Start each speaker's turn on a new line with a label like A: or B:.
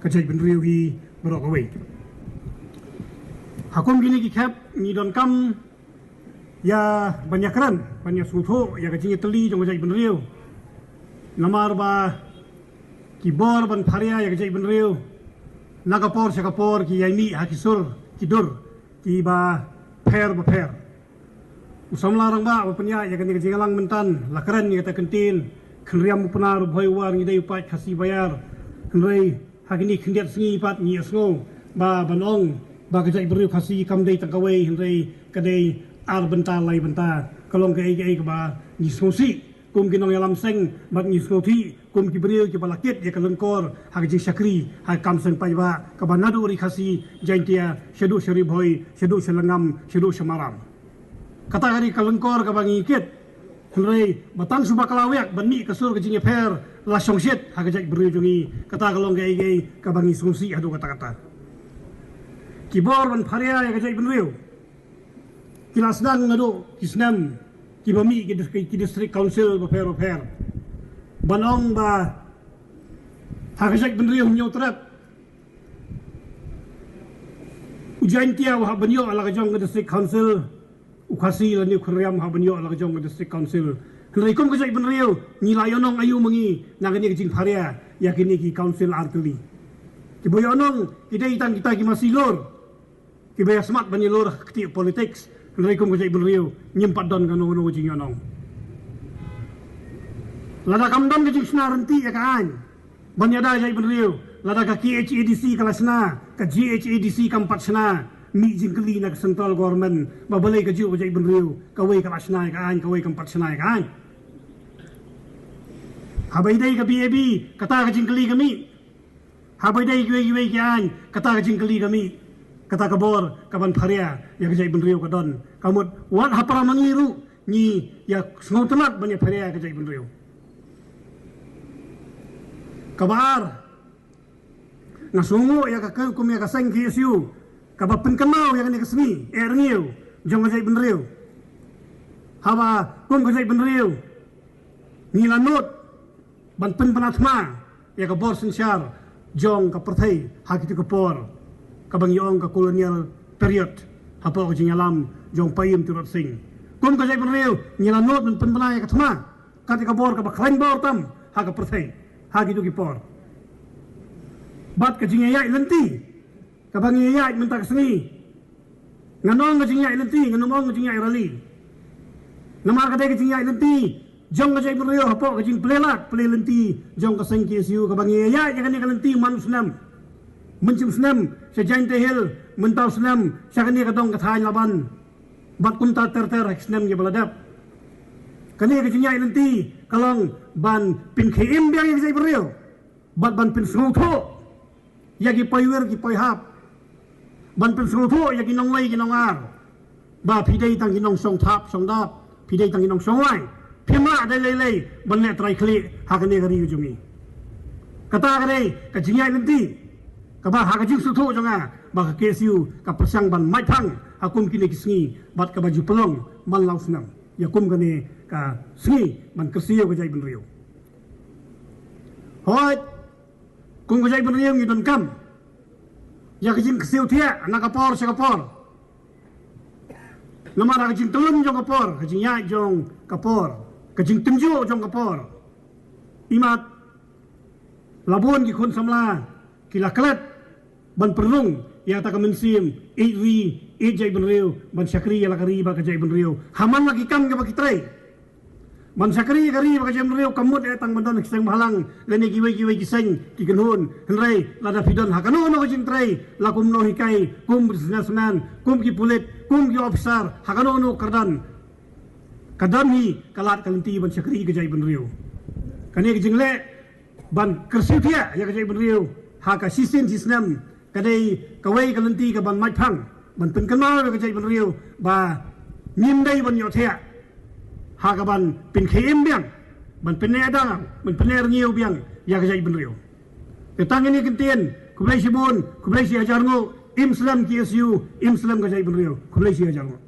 A: kajai benriu hi berok away hakum gini ki khap ni don kam ya banyak keran banyak sulho ya kajing teli jong kajai benriu namar ba kibor ban pharia ya kajai benriu nagapor sakapor ki yaimi hakisur kidur ki ba pher usamla rang ba penya ya kan jingalang mentan lakaran ni kata kentin kenriam punar boy war ni dai upat khasi bayar kenrei hakini khendiat sngi pat ni asngo ba banong ba kajai beriu khasi kam dei tangkawai henrei kadai ar benta lai benta kalong ke ai ba ni sosi kum kinong yalam seng bat ni soti kum ki beriu ki balakit ya kalengkor hakji sakri ha kam seng pai ba ka banadu ri khasi jaintia shedu sheri boy shedu selangam shedu semaram kata hari kalengkor ka bangi kit henrei batang suba kalawiak bani kasur ke jinge per la songset ha kajai beriu jungi kata kalong ke ai ka bangi sosi adu kata-kata kibor ban pharia ya kajai beriu kilasdan ngado kisnam kibami ki district council ba banong ba hakajak benriu nyotrat ujain tia wa banyo ala kajong ke district council ukasi la ni khriam ha banyo ala kajong ke district council henrei kom kajak benriu nilayonong ayu mengi nangani kijing pharia yakini ki council arteli kiboyonong kidai tan kita ki masilor kibaya smart banilor kti politics henrei kom kajak benriu nyempat don kanu jing yonong lada kamdam ke jing renti ya kan banyada jai benriu lada ka KHADC kalasna ka GHADC kampat sna mi jing keli na central government ba balai ka jiu jai benriu ka wei kalasna ya kan ka wei kampat sna ya kan habai dai ka BAB kata ka jing keli kami habai dai wei kan kata ka jing keli kami kata ka bor ka ban pharia ya jai benriu ka don kamut wat hapara mangiru ni ya sngotelat banyak pharia ka jai benriu kabar nasungo ya ka kum ya ka sang KSU kaba penkenau yang ni kesmi erniu jong jai benriu haba kum jai benriu ni lanut ban penatma ya ka bor sensyar jong ka perthai hak itu ka por ka bang yong ka kolonial period hapa ko jingalam jong payim turut sing kum jai benriu ni lanut ban penbana ya ka thma ka ka bor ka ba khlain bor tam hak ka perthai hagi tu kipor bat ka jingayai lenti ka bangiyai mentak sengi nganong ka jingayai lenti nganomong ka jingayai rali namar ka dai ka jingayai lenti jong ka jai benriu hapo ka jing plelat ple lenti jong ka seng KSU ka bangiyai ya kan ka lenti manusnam mencim snam sa jain tehil mentau snam sa kan ka dong ka thain laban bat kunta ter snam ye baladap kani ka jingayai lenti kalong ban pin khem biang yang jai beriu ban pin sngotho yagi paywer ki payhap ban pin sngotho yagi nonglai ki nongar ba phidei tang ki nong song thap song dap phidei tang ki nong songwai phima dai lei ban le trai khli hakane gari jungi kata kare ka jingai lenti ka ba hakajing sutho jonga ba ka KSU ka persang ban mai thang hakum kini kisngi bat ka baju pelong man lausnam yakum kane ka sni man kersiu ka jai benriu hoi kung ka jai benriu ngi don kam ya ka jing kersiu thia anak kapor sa kapor namara ka jing telum jong kapor ka jing ya jong kapor ka jing tenju jong kapor imat labon ki khon samla kilaklat ban perlung ya ta ka mensim e jai benriu ban sakri ya lakari ba ka jai benriu haman lagi kam ka bakitrai ban sakri gari ba ka jai benriu kamut ya tang bandan kisang bahalang leni kiwei kisang ki kenhun henrei lada fidon hakano no ka jing trai lakum no hikai kum businessman kum ki pulit kum ki officer hakano no kardan kadam hi kalat kalenti ban sakri ka jai benriu kani ka jingle ban kersiu thia ya ka jai benriu ha ka sisin sisnam kadai kawai kalenti ka ban mai phang ban pen kanau ka jai benriu ba nim dai ban yo thia ha ka ban pin khem biang ban pen ne da ban pen ne ngiu biang ya ka jai benriu ke tang ini kentien kublai sibun kublai si ajar ngo imslam KSU imslam ka jai benriu kublai si ajar ngo